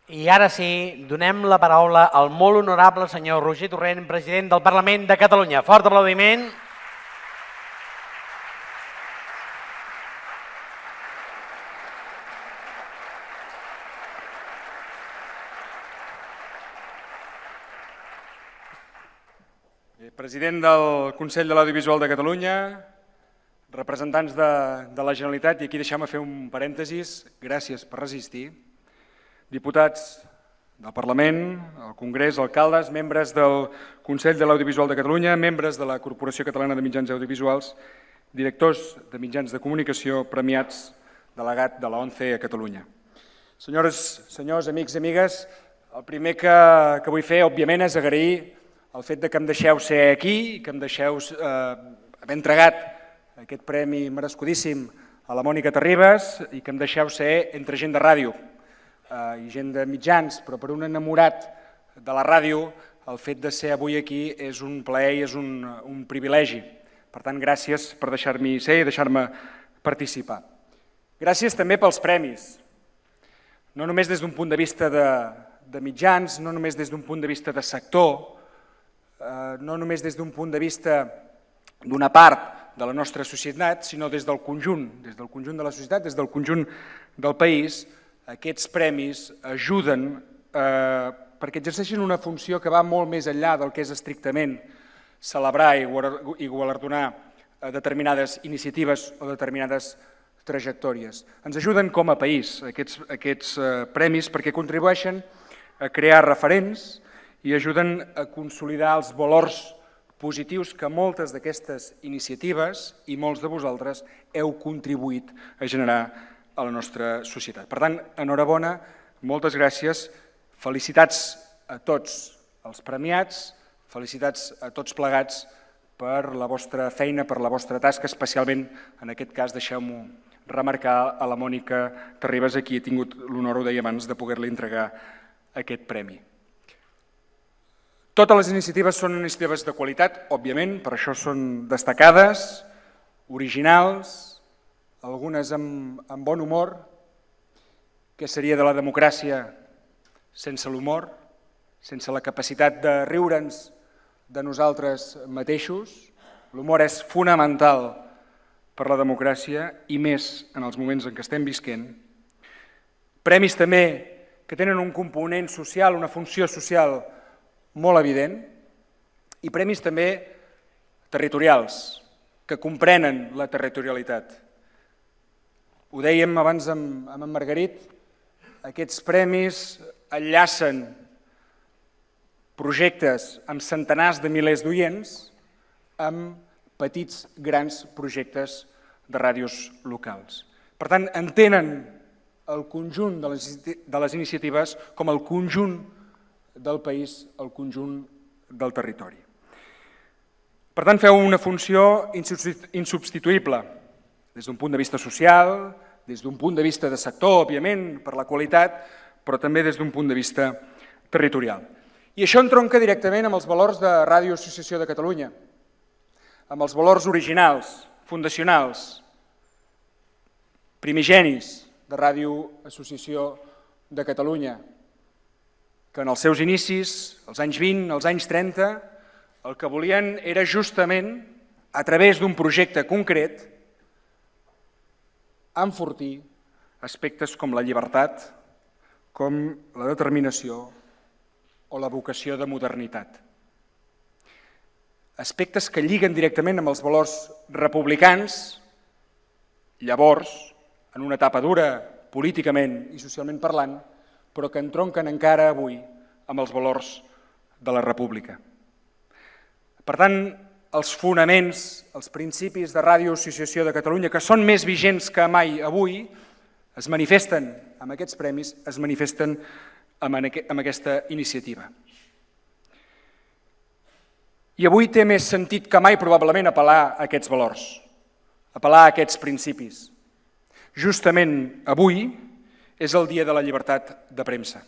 I ara sí, donem la paraula al molt honorable senyor Roger Torrent, president del Parlament de Catalunya. Fort aplaudiment. President del Consell de l'Audiovisual de Catalunya, representants de la Generalitat, i aquí deixeu-me fer un parèntesis, gràcies per resistir, diputats del Parlament, el Congrés, alcaldes, membres del Consell de l'Audiovisual de Catalunya, membres de la Corporació Catalana de Mitjans Audiovisuals, directors de mitjans de comunicació, premiats, delegat de la ONCE a Catalunya. Senyors, amics i amigues, el primer que vull fer, òbviament, és agrair el fet que em deixeu ser aquí, que em deixeu haver entregat aquest premi merescudíssim a la Mònica Terribas i que em deixeu ser entre gent de ràdio i gent de mitjans, però per un enamorat de la ràdio el fet de ser avui aquí és un plaer i és un privilegi. Per tant, gràcies per deixar-m'hi ser i deixar-me participar. Gràcies també pels premis, no només des d'un punt de vista de mitjans, no només des d'un punt de vista de sector, no només des d'un punt de vista d'una part de la nostra societat, sinó des del conjunt de la societat, des del conjunt del país. Aquests premis ajuden perquè exerceixen una funció que va molt més enllà del que és estrictament celebrar i gualardonar determinades iniciatives o determinades trajectòries. Ens ajuden com a país aquests premis perquè contribueixen a crear referents i ajuden a consolidar els valors positius que moltes d'aquestes iniciatives i molts de vosaltres heu contribuït a generar a la nostra societat. Per tant, enhorabona, moltes gràcies, felicitats a tots els premiats, felicitats a tots plegats per la vostra feina, per la vostra tasca, especialment, en aquest cas, deixeu-m'ho remarcar, a la Mònica Terribas, a qui he tingut l'honor, ho deia abans, de poder-li entregar aquest premi. Totes les iniciatives són iniciatives de qualitat, òbviament, per això són destacades, originals, algunes amb bon humor. Què seria de la democràcia sense l'humor, sense la capacitat de riure'ns de nosaltres mateixos? L'humor és fonamental per la democràcia i més en els moments en què estem visquent. Premis també que tenen un component social, una funció social molt evident, i premis també territorials, que comprenen la territorialitat. Ho dèiem abans amb en Margarit, aquests premis enllacen projectes amb centenars de milers d'oients amb petits, grans projectes de ràdios locals. Per tant, entenen el conjunt de les iniciatives com el conjunt del país, el conjunt del territori. Per tant, feu una funció insubstituïble des d'un punt de vista social, des d'un punt de vista de sector, òbviament, per la qualitat, però també des d'un punt de vista territorial. I això entronca directament amb els valors de Ràdio Associació de Catalunya, amb els valors originals, fundacionals, primigenis de Ràdio Associació de Catalunya, que en els seus inicis, als anys 20, als anys 30, el que volien era justament, a través d'un projecte concret, enfortir aspectes com la llibertat, com la determinació o la vocació de modernitat. Aspectes que lliguen directament amb els valors republicans, llavors, en una etapa dura, políticament i socialment parlant, però que entronquen encara avui amb els valors de la República. Per tant, els fonaments, els principis de Ràdio Associació de Catalunya, que són més vigents que mai avui, es manifesten amb aquests premis, es manifesten amb aquesta iniciativa. I avui té més sentit que mai probablement apel·lar a aquests valors, apel·lar a aquests principis. Justament avui és el dia de la llibertat de premsa.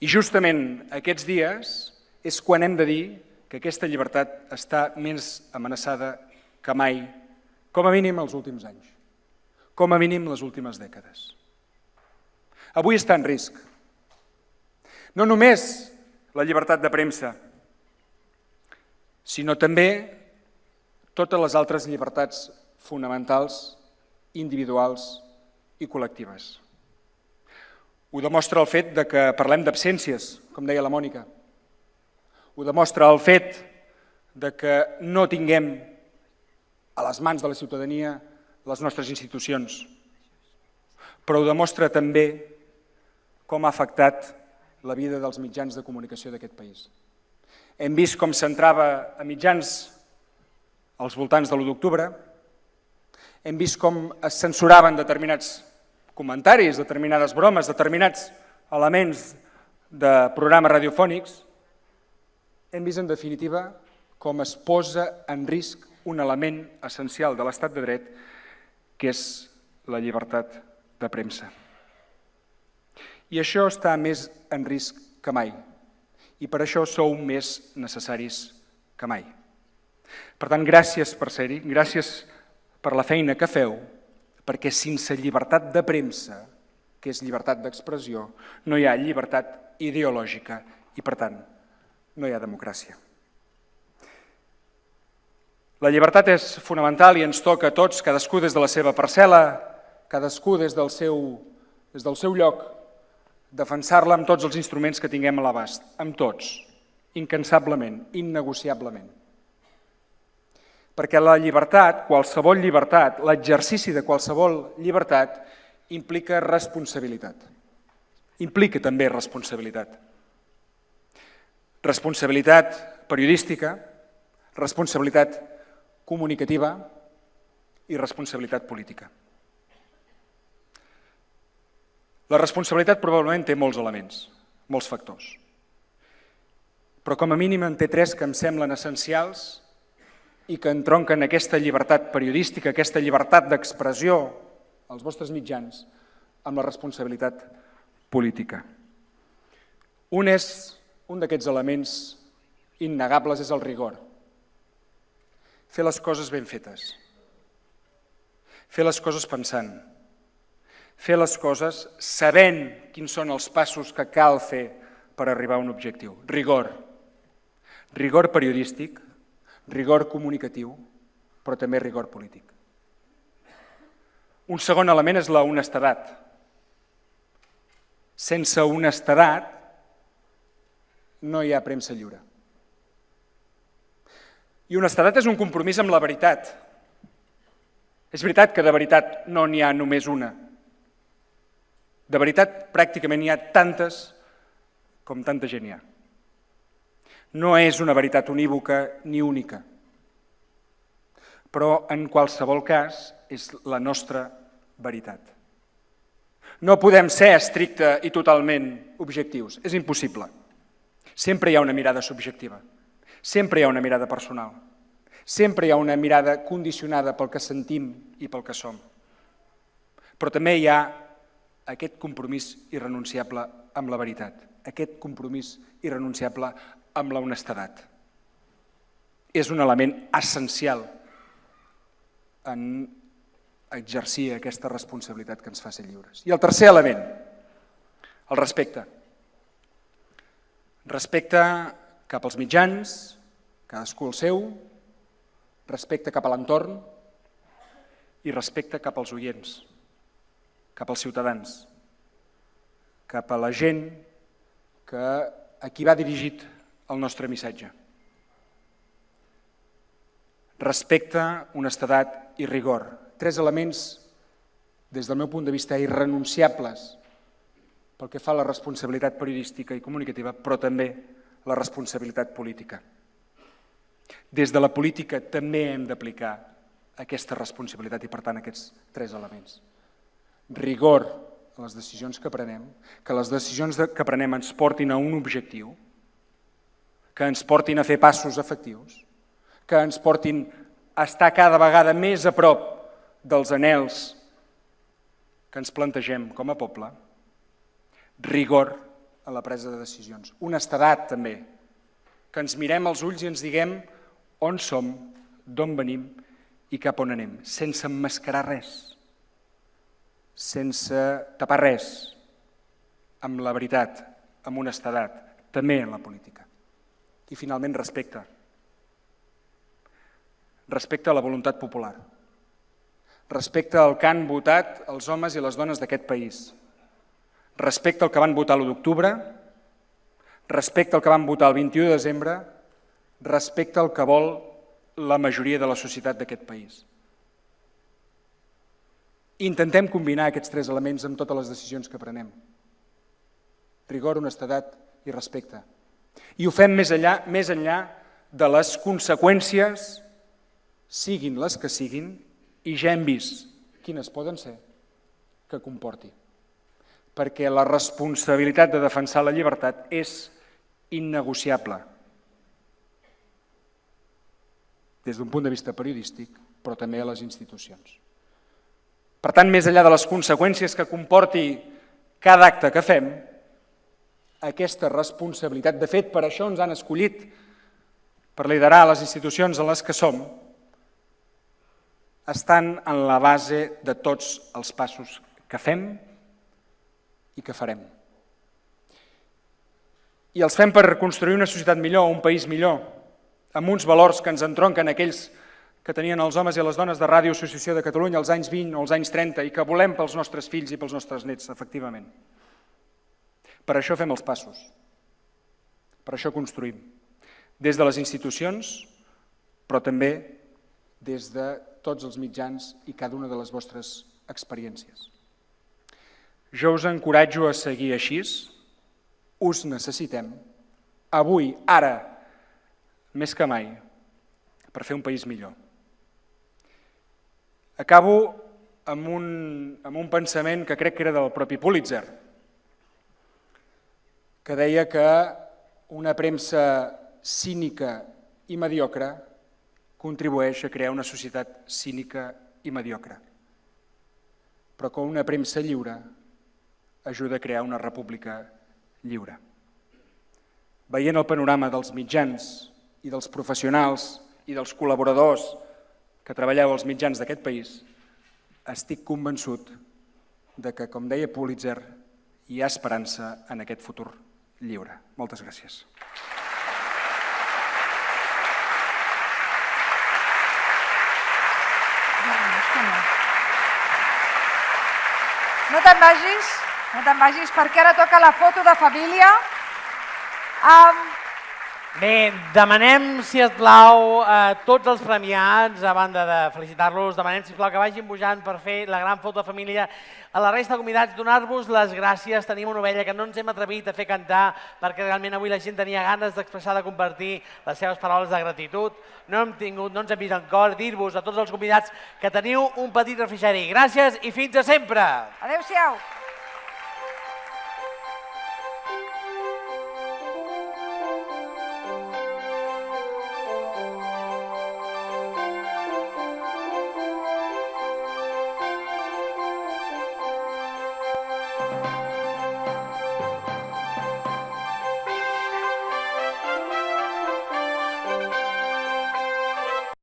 I justament aquests dies és quan hem de dir que aquesta llibertat està més amenaçada que mai, com a mínim els últims anys, com a mínim les últimes dècades. Avui està en risc. No només la llibertat de premsa, sinó també totes les altres llibertats fonamentals, individuals i col·lectives. Ho demostra el fet que parlem d'absències, com deia la Mònica. Ho demostra el fet que no tinguem a les mans de la ciutadania les nostres institucions. Però ho demostra també com ha afectat la vida dels mitjans de comunicació d'aquest país. Hem vist com s'entrava a mitjans als voltants de l'1 d'octubre, hem vist com es censuraven determinats comentaris, determinades bromes, determinats elements de programes radiofònics, hem vist en definitiva com es posa en risc un element essencial de l'estat de dret, que és la llibertat de premsa. I això està més en risc que mai, i per això sou més necessaris que mai. Per tant, gràcies per ser-hi, gràcies per la feina que feu, perquè sense llibertat de premsa, que és llibertat d'expressió, no hi ha llibertat ideològica i, per tant, no hi ha democràcia. La llibertat és fonamental i ens toca a tots, cadascú des de la seva parcel·la, cadascú des del seu lloc, defensar-la amb tots els instruments que tinguem a l'abast, amb tots, incansablement, innegociablement. Perquè la llibertat, qualsevol llibertat, l'exercici de qualsevol llibertat, implica responsabilitat. Implica també responsabilitat. Responsabilitat periodística, responsabilitat comunicativa i responsabilitat política. La responsabilitat probablement té molts elements, molts factors. Però com a mínim en té 3 que em semblen essencials i que entronquen aquesta llibertat periodística, aquesta llibertat d'expressió als vostres mitjans amb la responsabilitat política. Un d'aquests elements innegables és el rigor. Fer les coses ben fetes. Fer les coses pensant. Fer les coses sabent quins són els passos que cal fer per arribar a un objectiu. Rigor. Rigor periodístic, rigor comunicatiu, però també rigor polític. Un segon element és la honestedat. Sense honestedat no hi ha premsa lliure. I honestedat és un compromís amb la veritat. És veritat que de veritat no n'hi ha només una. De veritat pràcticament n'hi ha tantes com tanta gent hi ha. No és una veritat unívoca ni única. Però en qualsevol cas és la nostra veritat. No podem ser estricte i totalment objectius. És impossible. Sempre hi ha una mirada subjectiva. Sempre hi ha una mirada personal. Sempre hi ha una mirada condicionada pel que sentim i pel que som. Però també hi ha aquest compromís irrenunciable amb la veritat, aquest compromís irrenunciable amb la honestedat. És un element essencial en exercir aquesta responsabilitat que ens fa ser lliures. I el tercer element, el respecte. Respecte cap als mitjans, cadascú el seu, respecte cap a l'entorn i respecte cap als oients, cap als ciutadans, cap a la gent a qui va dirigit el nostre missatge. Respecte, honestedat i rigor. 3 elements, des del meu punt de vista, irrenunciables pel que fa a la responsabilitat periodística i comunicativa, però també la responsabilitat política. Des de la política també hem d'aplicar aquesta responsabilitat i, per tant, aquests 3 elements. Rigor a les decisions que prenem, que les decisions que prenem ens portin a un objectiu, que ens portin a fer passos efectius, que ens portin a estar cada vegada més a prop dels anhels que ens plantegem com a poble, rigor a la presa de decisions, honestedat també, que ens mirem als ulls i ens diguem on som, d'on venim i cap on anem, sense emmascarar res, sense tapar res, amb la veritat, amb honestedat, també en la política. I finalment respecte. Respecte a la voluntat popular. Respecte al que han votat els homes i les dones d'aquest país. Respecte al que van votar l'1 d'octubre, respecte al que van votar el 21 de desembre, respecte al que vol la majoria de la societat d'aquest país. Intentem combinar aquests 3 elements amb totes les decisions que prenem. Rigor, honestedat i respecte. I ho fem més enllà de les conseqüències, siguin les que siguin, i ja hem vist quines poden ser, que comporti. Perquè la responsabilitat de defensar la llibertat és innegociable. Des d'un punt de vista periodístic, però també a les institucions. Per tant, més enllà de les conseqüències que comporti cada acte que fem, aquesta responsabilitat, de fet, per això ens han escollit, per liderar les institucions en les que som, estan en la base de tots els passos que fem i que farem. I els fem per construir una societat millor, un país millor, amb uns valors que ens entronquen aquells que tenien els homes i les dones de Ràdio Associació de Catalunya als anys 20 o als anys 30 i que volem pels nostres fills i pels nostres nets, efectivament. Per això fem els passos, per això construïm, des de les institucions, però també des de tots els mitjans i cada una de les vostres experiències. Jo us encoratjo a seguir així, us necessitem, avui, ara, més que mai, per fer un país millor. Acabo amb un pensament que crec que era del propi Pulitzer, que deia que una premsa cínica i mediocre contribueix a crear una societat cínica i mediocre, però que una premsa lliure ajuda a crear una república lliure. Veient el panorama dels mitjans i dels professionals i dels col·laboradors que treballeu als mitjans d'aquest país, estic convençut de que, com deia Pulitzer, hi ha esperança en aquest futur lliure. Moltes gràcies. No te'n vagis, perquè ara toca la foto de família. Bé, demanem, si us plau, a tots els premiats, a banda de felicitar-los, demanem, si us plau, que vagin pujant per fer la gran foto de família. A la resta de convidats, donar-vos les gràcies. Tenim una ovella que no ens hem atrevit a fer cantar perquè realment avui la gent tenia ganes d'expressar, de compartir les seves paraules de gratitud. No ens hem vist en cor. Dir-vos a tots els convidats que teniu un petit refrigeri. Gràcies i fins a sempre! Adéu-siau!